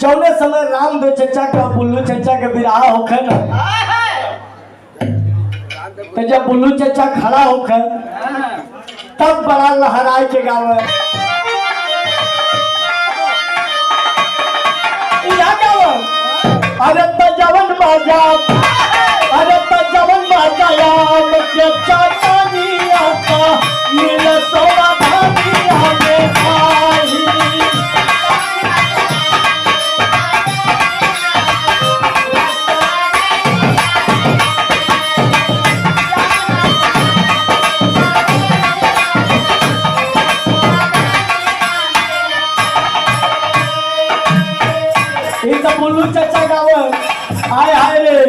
जौने समय रामदेव चचा का बुल्लू चचा के विराह होखे न, तो जब बुल्लू चचा खड़ा होखे तब बड़ा लहराए के गावे अरे जवन बाजा, अरे जवन बाजा याम के चाचानिया का मिल सोना धानिया में आई। बुल्लू चचा गावे हाय हाय रे,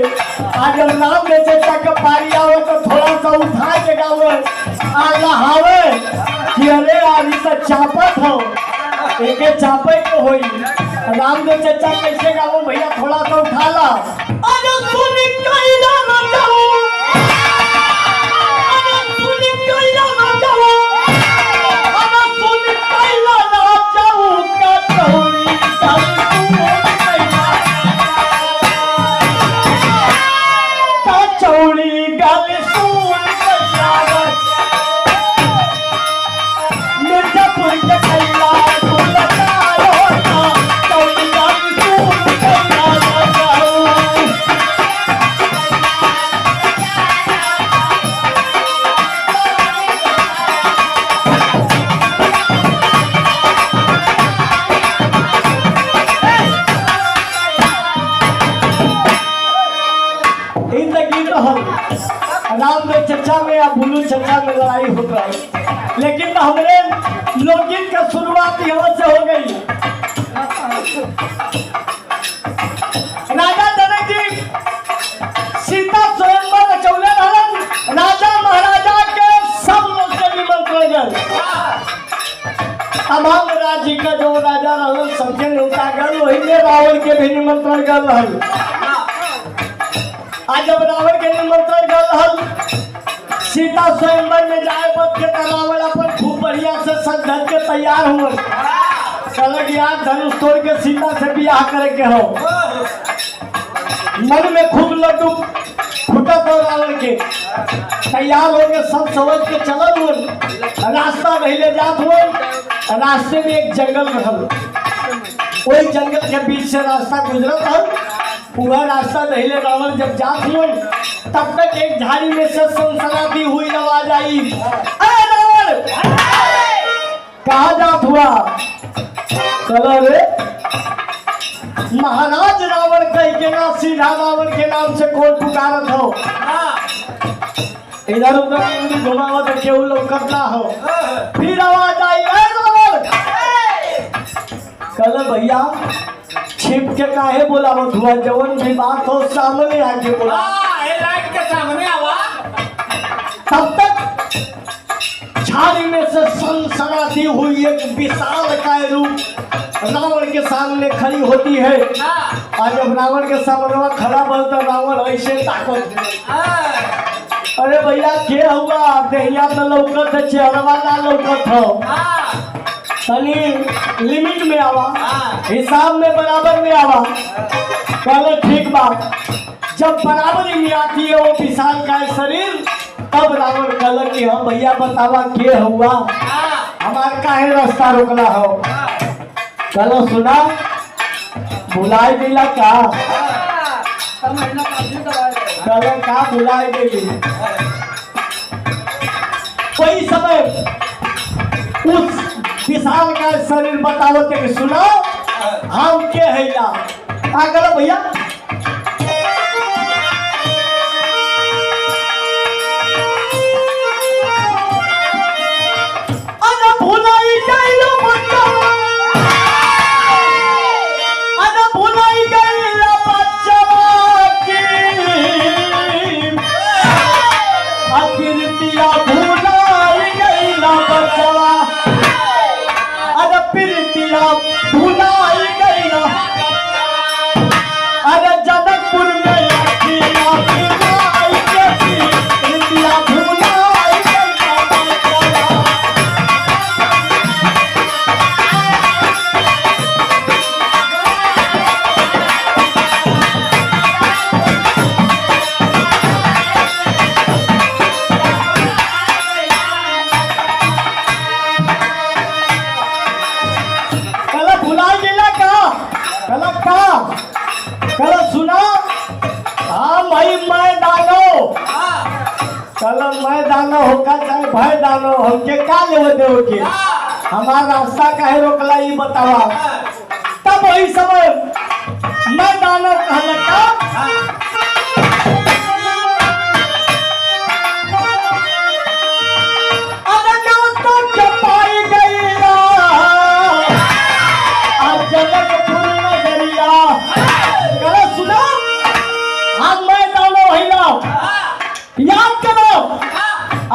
आज नाम में चचा का पारी आवे तो थोड़ा सा उठा के गावे आला हावे कि अरे आज तो चापत हो एके चापे को होई। रामदेव चचा कैसे गावो भैया थोड़ा सा उठा ला। अरे सुन कैला ना जाओ, अरे सुन कैला ना जाओ, अरे सुन कैला ना जाओ का तोरी रामदेव चचा में या बुल्लू चचा में लड़ाई हो गई, लेकिन हमारे लोकगीत का शुरुआत यहाँ से हो गई। राजा जनक जी सीता स्वयंवर रचौले रहन, राजा महाराजा के सब लोग के निमंत्रण गए। तमाम राज्य का जो राजा रहन सबके न्योता गए, वही में रावण के भी निमंत्रण गए रहन। आज जब रावण के निमंत्रण गए रहन सीता स्वयंवर में जाए बद के रावण अपन खूब बढ़िया से सज धज के तैयार हुए, कहलक यार धनुष तोड़ के सीता से बियाह करे के हो। मन में खूब लड्डू फुटत हो रावण के, तैयार हो के सब समझ के चलल हुए, रास्ता नहीं जात हुए। रास्ते में एक जंगल रहल, वही जंगल के बीच से रास्ता गुजरत हल। पूरा रास्ता नहीं ले रावण जब जात हुए तब तक एक झाड़ी में से सनसनाती हुई आवाज आई, अरे रावण कहाँ जात हुआ? चलो रे महाराज रावण कह के ना सीधा रावण के नाम से कौन पुकारत हो? इधर उधर घुमावत तो केहू लौकत ना हो। फिर आवाज आई, अरे रावण कल भैया छिप के काहे बोलावत हुआ? जवन भी बात हो सामने आके बोला, लाइट के सामने आवा। तब तक झाड़ी में से सनसनाती हुई एक विशाल काय रूप रावण के सामने खड़ी होती है। और जब रावण के सामने खड़ा बोलता रावण ऐसे ताकत, अरे भैया क्या हुआ? देहिया तो लौकत है, चेहरवा ना लौकत हो, तनी लिमिट में आवा, हिसाब में बराबर में आवा। कहलो ठीक बात। जब बराबरी में आती है वो विशाल का शरीर, तब रावण कहल कि हम भैया बतावा के हुआ, हमार काहे रास्ता रोकला हो? कहलो सुना बुलाए दिला का? कहलो का बुलाए दिली? कोई समय उस विशाल का शरीर बतावत कि सुनो हम के है या का करो भैया? अरे भुलाई गइलो बच्चा, अरे भुलाई गइलो बच्चा की अकीर्तिया भुलाई गइलो बच्चा, अरे प्रीतिया भुलाई गइलो, अरे बोला मैं दाना होगा चाहे भाई दाना हमके का लेवे देव के हमारा रास्ता काहे रोकला ये बतावा। तब वही समय मैं दाना कहला का पाई गई आज जनकपुर नगरिया करो सुनो आज मैं दाना भैया याद करो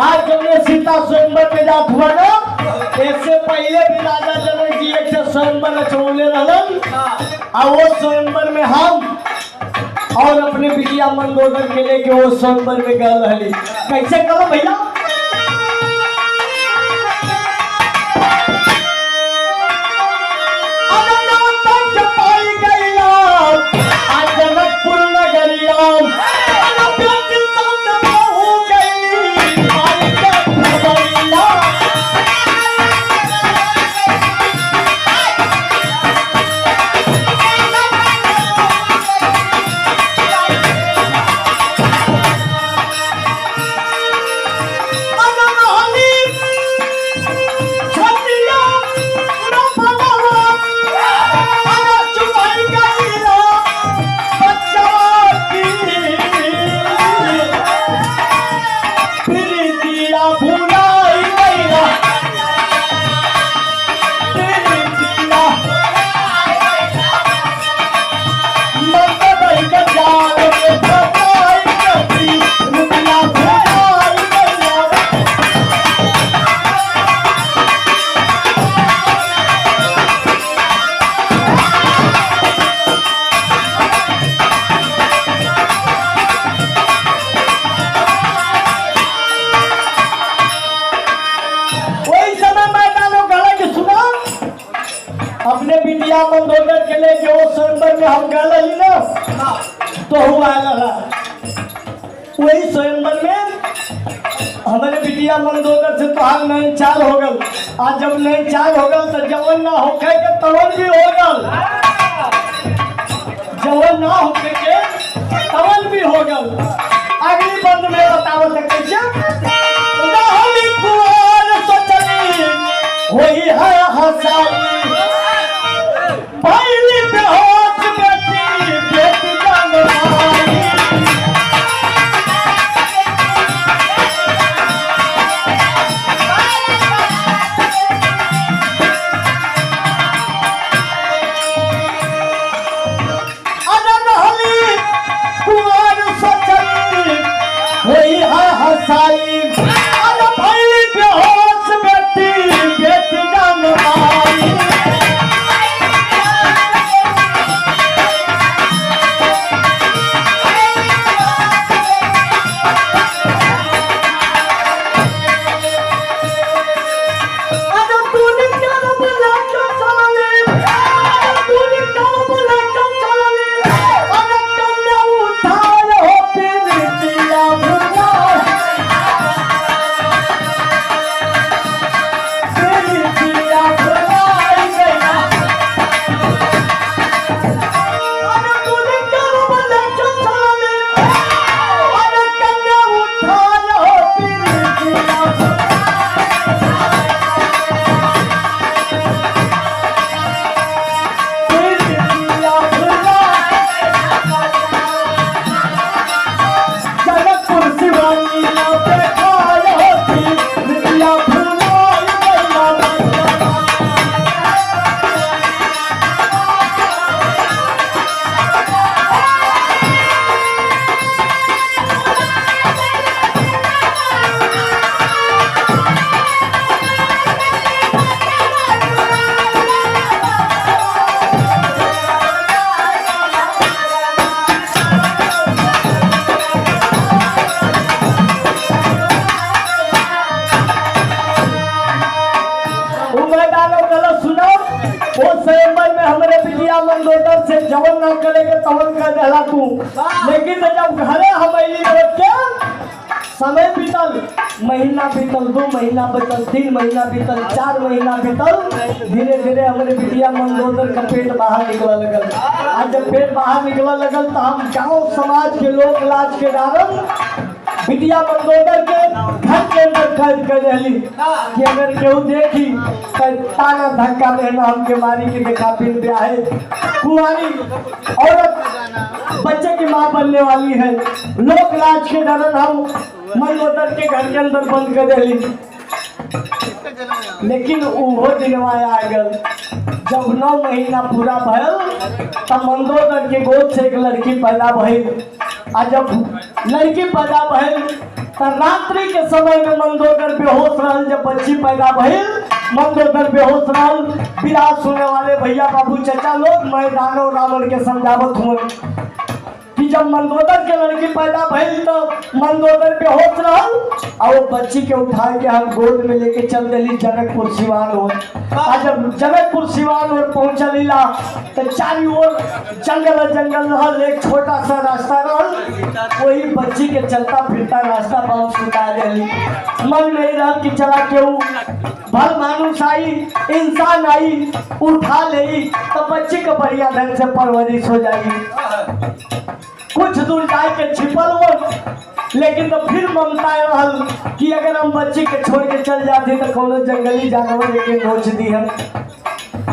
आज जब मैं सीता स्वयंवर में जात हुआ ना इससे पहले भी राजा जनक जी एक स्वयंवर रचौले रहलन और वो स्वयंवर में हम और अपने बिटिया मंदोदर के लेके वो स्वयंवर में गए रहली। कैसे करो भैया पाई गई आज जनकपुर नगरिया अपने बिटिया मंदोदर के लिए जो स्वयंवर में हम गए रही ना तो हुआ वही स्वयंवर में हमारे बिटिया मंदोदर से तो हम नई चाल हो गल। आज जब नई चाल हो गल तो जवन ना होके के तवन भी हो गल जवन ना होके के तवन भी हो गल। अगली बंद में बताओ तो कैसे रानी कुंवर सोचली वही है हंसाई पहली बेहोश बेटी बेटी जंगलाई अनहली कुंवर सोचली वही है हंसाई अन पहली बेहोश बेटी बेटी जंगलाई मंदोदर से जवन ना करेगा तवन कर देला तू। लेकिन जब घरे हमैली के समय बीतल महीना बीतल 2 महीना बीतल 3 महीना बीतल 4 महीना बीतल धीरे धीरे हमारे बिटिया मंदोदर का पेट बाहर निकला लगल। आज जब पेट बाहर निकला लगल तो हम गाँव समाज के लोग लाज के कारण बिटिया मंदोदर के घर के अंदर कैद कर रही कि अगर केहू देखी तो ताना धक्का देना हमके मारी के देखा फिर ब्याह है कुंवारी औरत बच्चे की माँ बनने वाली है। लोक लाज के डरन हम मंदोदर के घर के अंदर बंद कर रही। लेकिन वो दिनवा आ गल जब 9 महीना पूरा भयल तब मंदोदर के गोद से एक लड़की पैदा भइल। आ जब लड़की पैदा भइल तब रात्रि के समय में मंदोदर बेहोश रहल। जब बच्ची पैदा भइल मंदोदर बेहोश रहल। विराज सुनने वाले भैया बाबू चचा लोग मैं दानव रावण के समझावत हूँ कि जब मंदोदर के लड़की पैदा भइल तो मंदोदर बेहोश रहल और वो बच्ची के उठा के हम गोद में लेके चल दिली जनकपुर सिवान ओर। आज जब जनकपुर सिवान ओर पहुंचलीला तो चारों ओर जंगल जंगल रहल। एक छोटा सा रास्ता रहल वही बच्ची के चलता फिरता रास्ता बहुत सुता दिली। मन में रह कि चला केहू भल मानुष आई इंसान आई उठा ले तो बच्ची का बढ़िया ढंग से परवरिश हो जाएगी। कुछ दूर जाए के छिपल हो लेकिन तो फिर ममता रहल कि अगर हम बच्ची के छोड़ के चल जाते तो कोनो जंगली जानवर लेके नोच दी हम।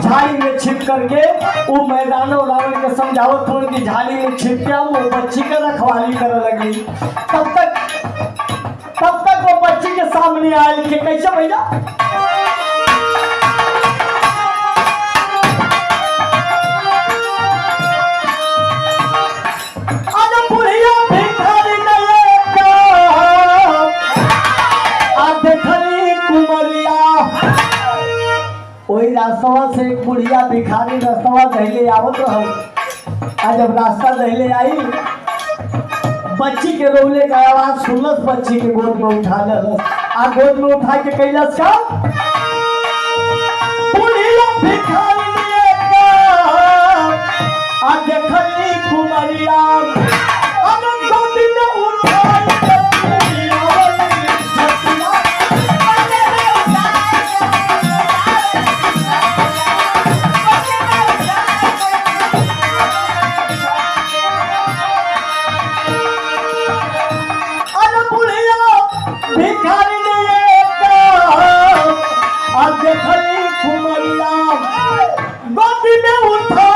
झाड़ी में छिप करके वो मैदानों रावण के समझावत हो कि झाड़ी में छिप के वो बच्ची का रखवाली करे लगी। तब तक वो बच्ची के सामने आए कि कैसे भैया वही रास्ता से एक बुढ़िया भिखारी रास्ता दहले आवत रह। जब रास्ता दहले आई बच्ची के रोले का आवाज सुनलस। बच्ची के गोद में उठा ल गोद में उठा के कैलस का बुढ़िया भिखारी देखली कुमरिया गोदी में उठा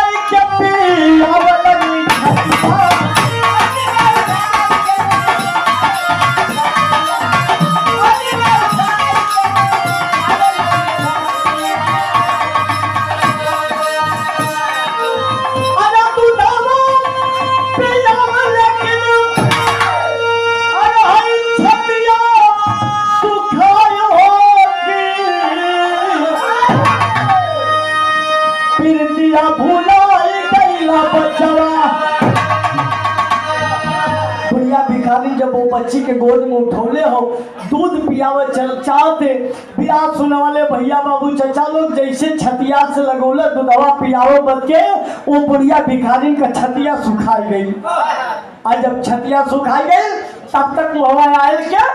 जब वो बच्ची के गोद में उठौले हो दूध पियावे चाहते। बियाह सुने वाले भैया बाबू चचा लोग जैसे छतिया से लगौले दूधवा पियावे बद के वो बुढ़िया भिखारी का छतिया सुखाई गई। और जब छतिया सुखाई गई तब तक मुहवा आयल क्या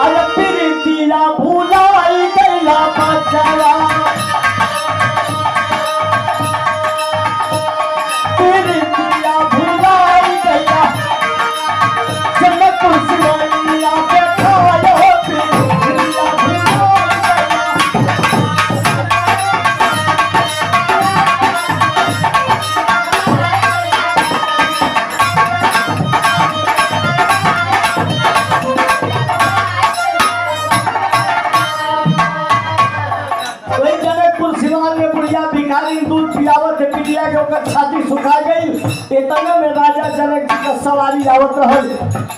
अरे प्रीतिया भुलाई गईला बचवा प्रीतिया भुलाई गईला जनकपुर सिवानिया बैठा हो प्रीतिया दूध पियावत है पिटिया के ओकर छाती सुखा गई। इतने में राजा जनक जी का सवारी आवत रहल।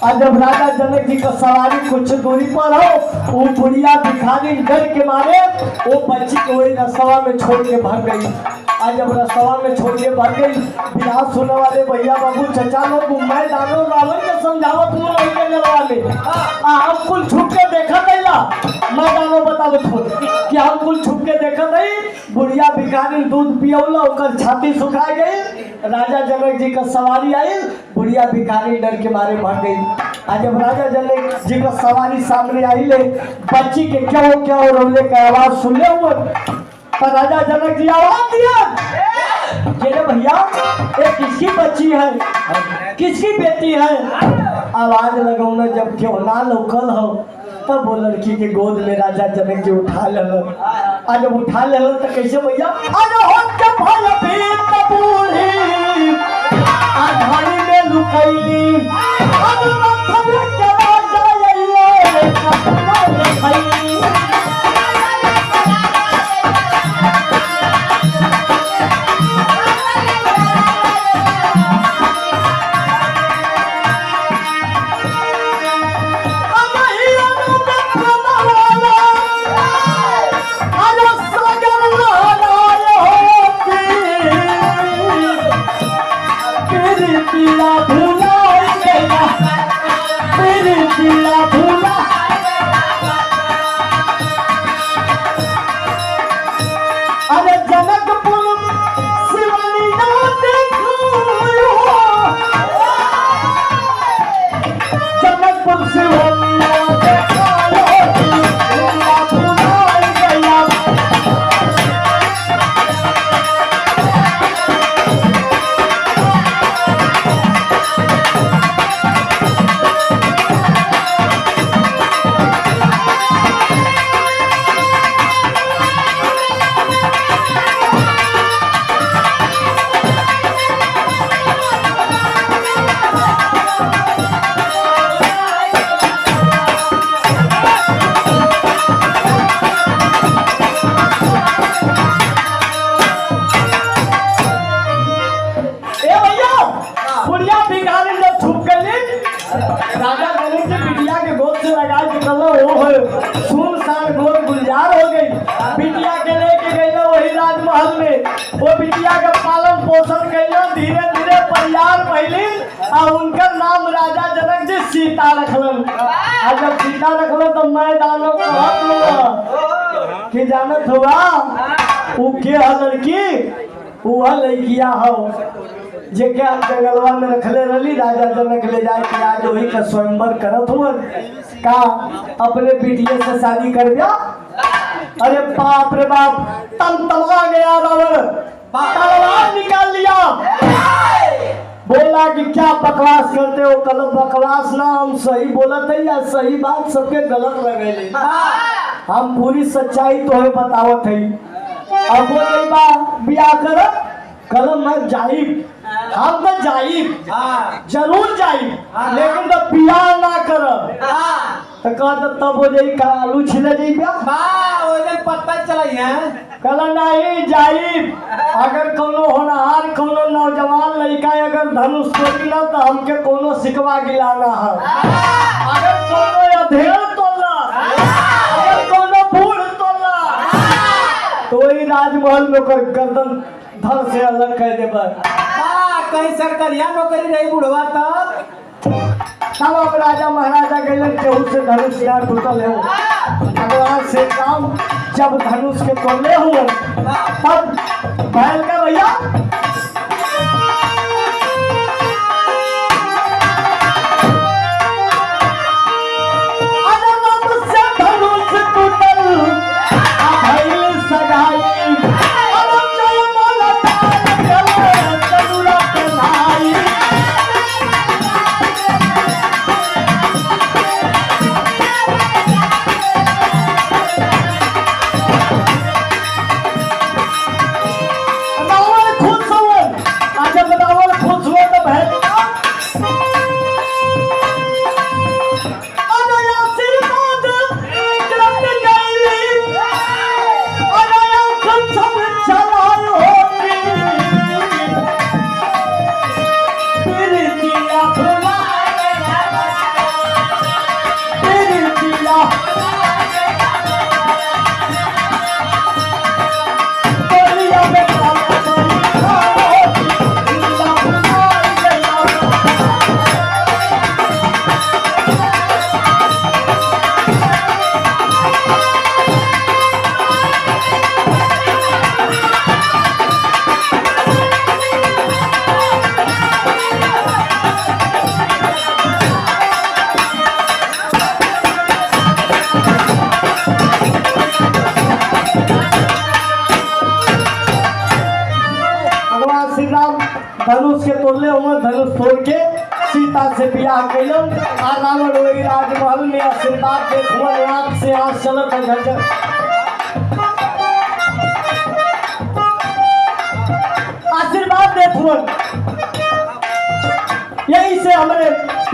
और जब राजा जनक जी का सवारी कुछ दूरी पर हो वो बुढ़िया भिखारी डर के मारे वो बच्ची को वही रसवा में छोड़ के भाग गई। और जब रसवा में छोड़ के भाग गई बिहार सुनने वाले भैया बाबू चचा लोग मैं दानव रावण के समझावत हूँ हम कुल छुप के देखा दैला मैं दानव बतावत हूँ कि हम कुल छुप के देखा नहीं। बुढ़िया भिखारी दूध पियौला ओकर छाती सुखा गई। राजा जनक जी का सवारी आई बुढ़िया भिखारी डर के मारे भाग गई। आज जब राजा जनक जी का सवारी सामने आई ले बच्ची के क्या रोले का आवाज सुनले हुए तो राजा जनक जी आवाज दिया भैया ये किसकी बच्ची बच्ची है, किसकी बेटी है? आवाज लगाऊंगा जब क्यों ना लोकल हो, तब वो लड़की के गोद में राजा जनक जी उठा ले। आज जब उठा ले तो कैसे भैया आधारी में लुकैली वो बिटिया का पालन पोषण कैला, धीरे धीरे परिवार पहली और उनका नाम राजा जनक जी सीता रखलन। और जब सीता रखलन तो मैं दानव कहत कि जानत हुआ वो के लड़की वो लड़किया हो जेके हम जंगलवा में रखले रही राजा जनक ले जाए कि आज वही का स्वयंवर करत हुआ का अपने बिटिया से शादी कर दिया। अरे बाप रे बाप, तलवा गया रावण, तलवार निकाल लिया, बोला कि क्या बकवास करते हो? गलत बकवास ना, हम सही बोलत है या सही बात सबके गलत लगे। हम पूरी सच्चाई तो है बतावत है। अब वो नहीं बा बिया कर कलम मैं जाइब, हम तो जाइब जरूर जाइब, लेकिन तो बिया ना करब तो कहते तब हो जाई का आलू छिले जाई बिया पता चलाई है कल नहीं जाइब। अगर कोनो होनहार कोनो नौजवान लड़का अगर धनुष तोड़ी ना तो हमके कोनो सिकवा गिलाना है। अगर कोनो अधेड़ तोड़ना, अगर कोनो बूढ़ तोड़ना तो वही राजमहल में कोई गर्दन धर से अलग कर दे। कहीं सरकारिया नौकरी नहीं बुढ़वा तब अब राजा महाराजा गए केहू से धनुष यार टूटल है भगवान से काम जब धनुष के तोड़ले हुए तब बैल का भैया धनुष के तोड़ले उमर धनुष तोड़ के सीता से बियाह कैलन आ रावण वही राजमहल में आशीर्वाद देखवन आँख से आँख चलत झरझर आशीर्वाद देखवन। यही से हमारे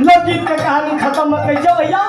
लोकगीत का कहानी खत्म कैसे भैया।